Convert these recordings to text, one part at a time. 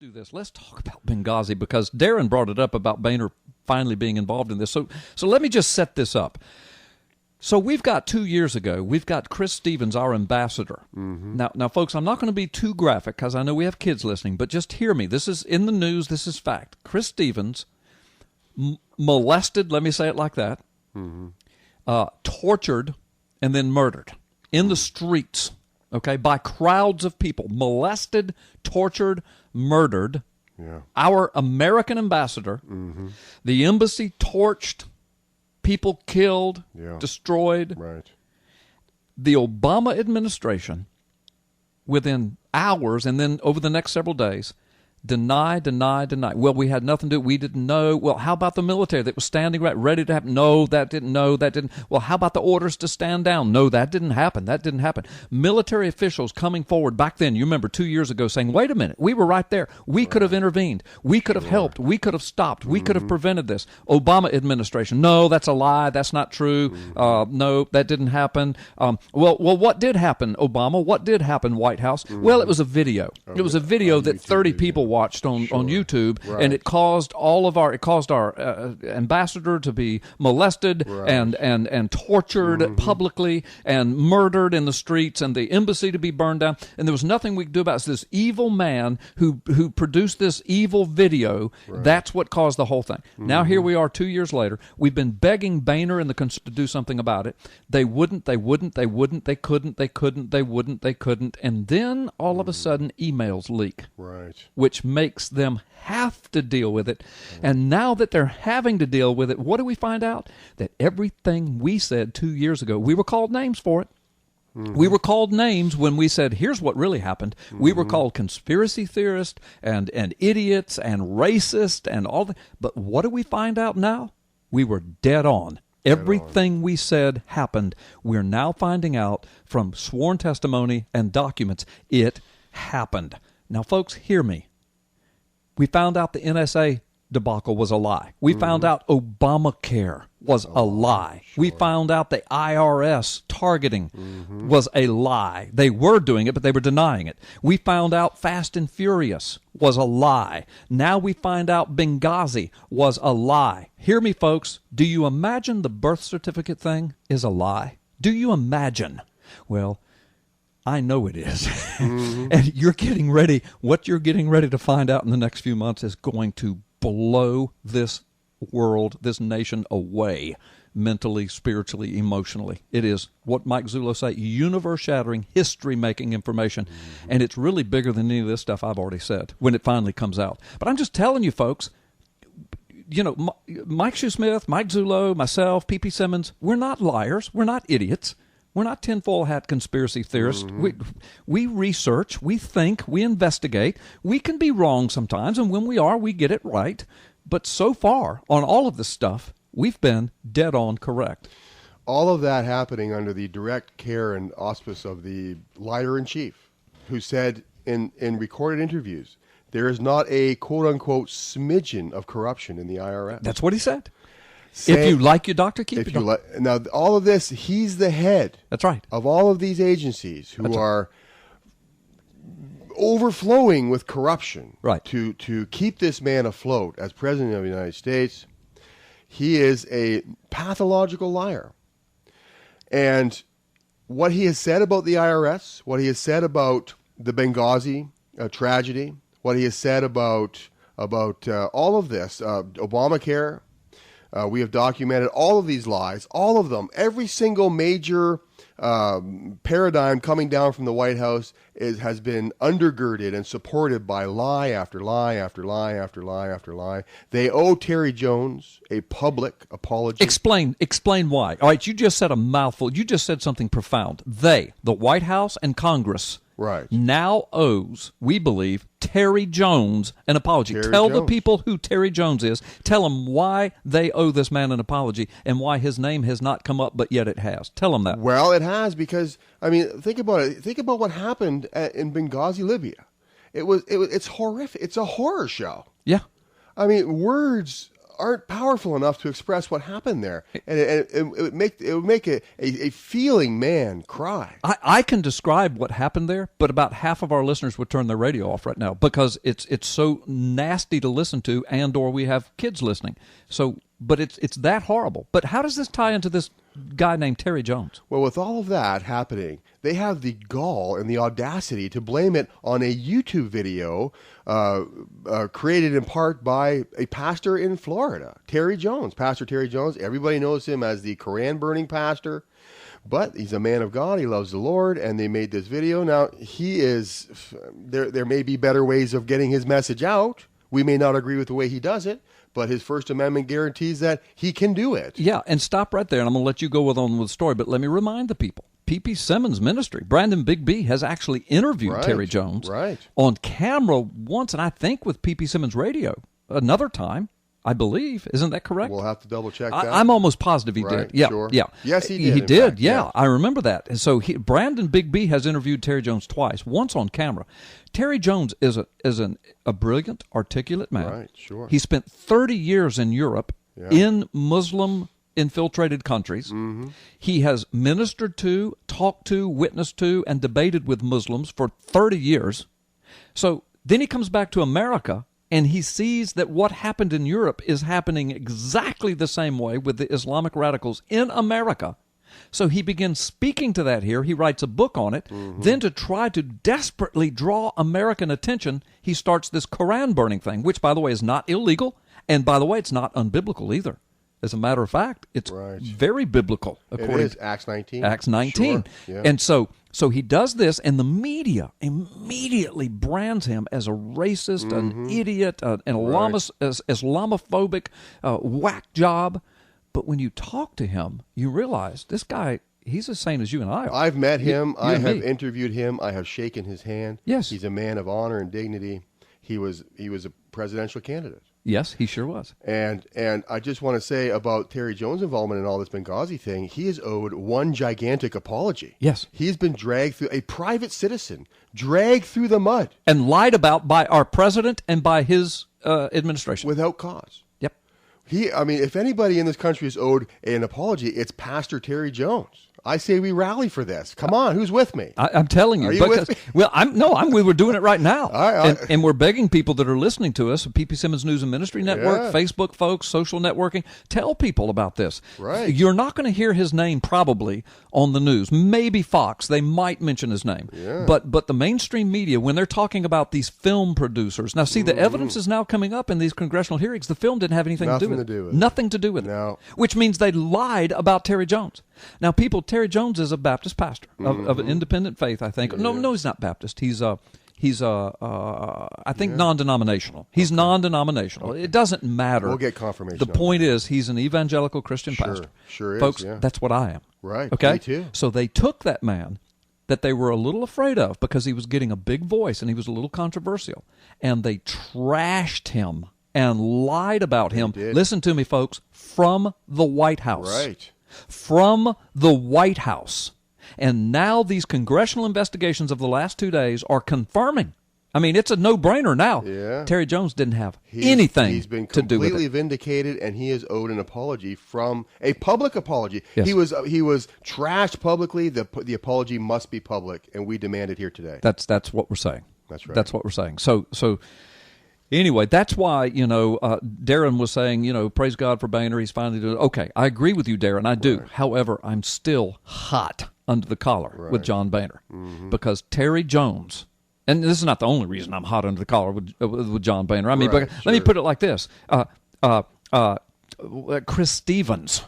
do this. Let's talk about Benghazi because Darren brought it up about Boehner finally being involved in this. So let me just set this up. So we've got 2 years ago, we've got Chris Stevens, our ambassador. Mm-hmm. Now, folks, I'm not going to be too graphic because I know we have kids listening, but just hear me. This is in the news. This is fact. Chris Stevens molested, let me say it like that, tortured, and then murdered in the streets, okay, by crowds of people. Molested, tortured, murdered. Yeah. Our American ambassador, the embassy torched, people killed, destroyed. Right. The Obama administration, within hours and then over the next several days, deny. Well, we had nothing to do. We didn't know. Well, how about the military that was standing right, ready to happen? No, that didn't. No, that didn't. Well, how about the orders to stand down? No, that didn't happen. That didn't happen. Military officials coming forward back then, you remember 2 years ago saying, wait a minute, we were right there. We could have intervened. We could have helped. We could have stopped. We could have prevented this. Obama administration, no, that's a lie. That's not true. No, that didn't happen. Well, what did happen, Obama? What did happen, White House? Well, it was a video. It was a video that 30 people watched on YouTube, and it caused our ambassador to be molested and tortured publicly and murdered in the streets, and the embassy to be burned down. And there was nothing we could do about it. So this evil man who produced this evil video, that's what caused the whole thing. Now here we are 2 years later. We've been begging Boehner and the to do something about it. They wouldn't, they couldn't. And then all of a sudden emails leak. Right. Which makes them have to deal with it. And now that they're having to deal with it, what do we find out? That everything we said 2 years ago, we were called names for it. We were called names when we said, here's what really happened. We were called conspiracy theorists and idiots and racist and all that. But what do we find out now? We were dead on. Everything we said happened. We're now finding out from sworn testimony and documents it happened. Now, folks, hear me. We found out the NSA debacle was a lie. We found out Obamacare was a lie. Sure. We found out the IRS targeting was a lie. They were doing it, but they were denying it. We found out Fast and Furious was a lie. Now we find out Benghazi was a lie. Hear me, folks. Do you imagine the birth certificate thing is a lie? Do you imagine? Well, I know it is. And you're getting ready. What you're getting ready to find out in the next few months is going to blow this world, this nation away, mentally, spiritually, emotionally. It is what Mike Zullo say, universe-shattering, history-making information. And it's really bigger than any of this stuff I've already said when it finally comes out. But I'm just telling you, folks, you know, Mike Shoesmith, Mike Zullo, myself, ppsimmons, we're not liars. We're not idiots. We're not tinfoil hat conspiracy theorists. We research, we think, we investigate. We can be wrong sometimes, and when we are, we get it right. But so far, on all of this stuff, we've been dead on correct. All of that happening under the direct care and auspice of the liar-in-chief, who said in recorded interviews, there is not a quote-unquote smidgen of corruption in the IRS. That's what he said. If you like your doctor, keep your doctor. Now, all of this, he's the head. That's right. Of all of these agencies who are overflowing with corruption. Right. To keep this man afloat as President of the United States, he is a pathological liar. And what he has said about the IRS, what he has said about the Benghazi tragedy, what he has said about all of this, Obamacare. We have documented all of these lies, all of them. Every single major paradigm coming down from the White House has been undergirded and supported by lie after lie after lie after lie after lie. They owe Terry Jones a public apology. Explain why. All right, you just said a mouthful. You just said something profound. They, the White House and Congress, now owes, we believe, Terry Jones an apology. Tell the people who Terry Jones is. Tell them why they owe this man an apology and why his name has not come up, but yet it has. Tell them that. Well, it has because, I mean, think about it. Think about what happened in Benghazi, Libya. It's horrific. It's a horror show. Yeah. I mean, words aren't powerful enough to express what happened there, and it would make a feeling man cry. I can describe what happened there, but about half of our listeners would turn their radio off right now because it's so nasty to listen to, and or we have kids listening. So, but it's that horrible. But how does this tie into this guy named Terry Jones? Well, with all of that happening, they have the gall and the audacity to blame it on a YouTube video created in part by a pastor in Florida, Terry Jones. Pastor Terry Jones, everybody knows him as the Koran-burning pastor, but he's a man of God. He loves the Lord, and they made this video. Now, he is there may be better ways of getting his message out. We may not agree with the way he does it, but his First Amendment guarantees that he can do it. Yeah, and stop right there, and I'm going to let you go on with the story, but let me remind the people. P.Simmons Ministry, Brandon Big B, has actually interviewed Terry Jones on camera once, and I think with P.Simmons Radio another time, I believe. Isn't that correct? We'll have to double-check that. I'm almost positive he did. Yeah, sure. Yeah. Yes, he did. He did, fact, yeah. I remember that. And so Brandon Big B has interviewed Terry Jones twice, once on camera. Terry Jones is a brilliant, articulate man. Right, sure. He spent 30 years in Europe in Muslim-infiltrated countries. Mm-hmm. He has ministered to, talked to, witnessed to, and debated with Muslims for 30 years. So then he comes back to America, and he sees that what happened in Europe is happening exactly the same way with the Islamic radicals in America. So he begins speaking to that here. He writes a book on it. Mm-hmm. Then to try to desperately draw American attention, he starts this Koran burning thing, which, by the way, is not illegal. And by the way, it's not unbiblical either. As a matter of fact, it's very biblical. According to Acts 19. Acts 19. Sure. Yeah. And so he does this, and the media immediately brands him as a racist, an idiot, an Islamophobic whack job. But when you talk to him, you realize this guy, he's the same as you and I are. I've met him. I have interviewed him. I have shaken his hand. Yes. He's a man of honor and dignity. He was a presidential candidate. Yes, he sure was. And I just want to say about Terry Jones' involvement in all this Benghazi thing, he is owed one gigantic apology. Yes. He's been dragged through, a private citizen, dragged through the mud. And lied about by our president and by his administration. Without cause. Yep. If anybody in this country is owed an apology, it's Pastor Terry Jones. I say we rally for this. Come on, who's with me? I'm telling you. Are you with me? Well, we were doing it right now. And we're begging people that are listening to us, P.P. Simmons News and Ministry Network, Facebook folks, social networking, tell people about this. Right. You're not going to hear his name probably on the news. Maybe Fox, they might mention his name. Yeah. But the mainstream media, when they're talking about these film producers, now see, the evidence is now coming up in these congressional hearings. The film didn't have anything to do with it. Nothing to do with it. No. Which means they lied about Terry Jones. Now, Terry Jones is a Baptist pastor of an independent faith, I think. Yeah. No, he's not Baptist. He's I think non-denominational. He's non-denominational. Okay. It doesn't matter. We'll get confirmation. The point is, he's an evangelical Christian pastor. Sure is. Folks, yeah. That's what I am. Right. Okay. Me too. So they took that man that they were a little afraid of because he was getting a big voice and he was a little controversial, and they trashed him and lied about him. Listen to me, folks, from the White House. Right. From the White House. And now these congressional investigations of the last 2 days are confirming. I mean, it's a no-brainer now. Yeah. Terry Jones didn't have anything he's been to do with it. Completely vindicated, and he is owed an apology, from a public apology. Yes. He was trashed publicly. The apology must be public, and we demand it here today. That's what we're saying. That's right. That's what we're saying. So anyway, that's why, Darren was saying, praise God for Boehner. He's finally doing it. Okay, I agree with you, Darren. I do. Right. However, I'm still hot under the collar with John Boehner because Terry Jones, and this is not the only reason I'm hot under the collar with John Boehner. I mean, let me put it like this. Chris Stevens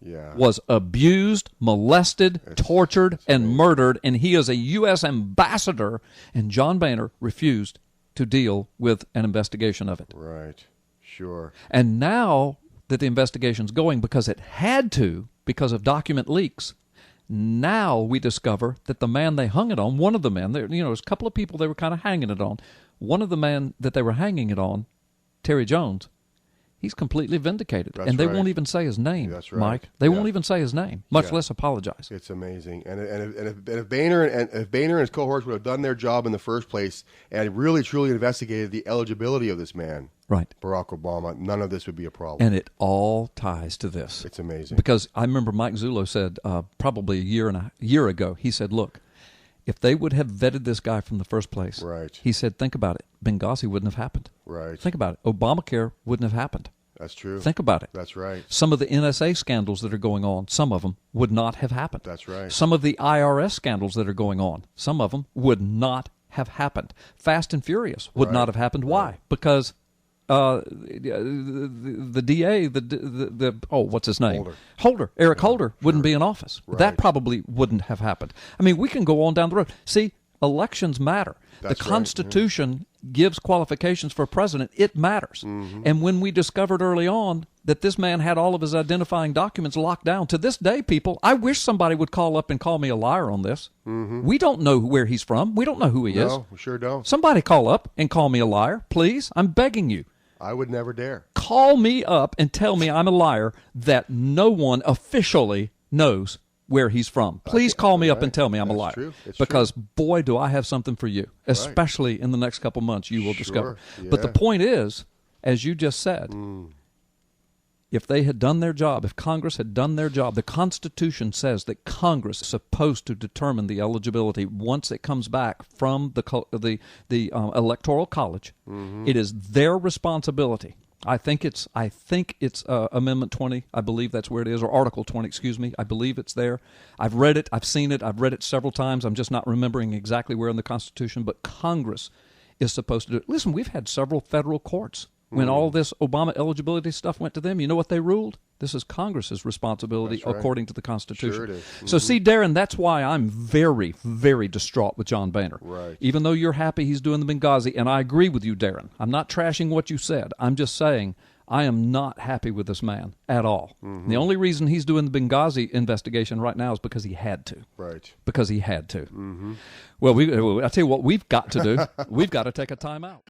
was abused, molested, tortured, and murdered, and he is a U.S. ambassador, and John Boehner refused to deal with an investigation of it. Right. Sure. And now that the investigation's going because it had to, because of document leaks, now we discover that the man they hung it on, one of the men, there's a couple of people they were kind of hanging it on. One of the men that they were hanging it on, Terry Jones, he's completely vindicated. That's and they right. won't even say his name, That's right. Mike. They Yeah. won't even say his name, much Yeah. less apologize. It's amazing. And if Boehner and his cohorts would have done their job in the first place and really truly investigated the eligibility of this man, Right. Barack Obama, none of this would be a problem. And it all ties to this. It's amazing. Because I remember Mike Zullo said probably a year ago, he said, look, if they would have vetted this guy from the first place, Right. he said, think about it. Benghazi wouldn't have happened. Right. Think about it. Obamacare wouldn't have happened. That's true. Think about it. That's right. Some of the NSA scandals that are going on, some of them would not have happened. That's right. Some of the IRS scandals that are going on, some of them would not have happened. Fast and Furious would Right. not have happened. Why? Right. Because the DA, what's his name? Eric Holder wouldn't be in office. Right. That probably wouldn't have happened. I mean, we can go on down the road. See, elections matter. That's the right, Constitution gives qualifications for president. It matters. Mm-hmm. And when we discovered early on that this man had all of his identifying documents locked down, to this day, people, I wish somebody would call up and call me a liar on this. Mm-hmm. We don't know where he's from. We don't know who he is. No, we sure don't. Somebody call up and call me a liar, please. I'm begging you. I would never dare. Call me up and tell me I'm a liar that no one officially knows where he's from. Please call me up and tell me I'm a liar. True. It's because, boy, do I have something for you, especially in the next couple months you will discover. Yeah. But the point is, as you just said, if they had done their job, if Congress had done their job, the Constitution says that Congress is supposed to determine the eligibility once it comes back from the Electoral College. Mm-hmm. It is their responsibility. I think it's Amendment 20. I believe that's where it is, or Article 20. Excuse me. I believe it's there. I've read it. I've seen it. I've read it several times. I'm just not remembering exactly where in the Constitution. But Congress is supposed to do it. Listen, we've had several federal courts. When all this Obama eligibility stuff went to them, you know what they ruled? This is Congress's responsibility according to the Constitution. Sure it is. Mm-hmm. So see, Darren, that's why I'm very, very distraught with John Boehner. Right. Even though you're happy he's doing the Benghazi, and I agree with you, Darren. I'm not trashing what you said. I'm just saying I am not happy with this man at all. Mm-hmm. The only reason he's doing the Benghazi investigation right now is because he had to. Right. Because he had to. Mm-hmm. Well, I'll tell you what we've got to do. We've got to take a time out.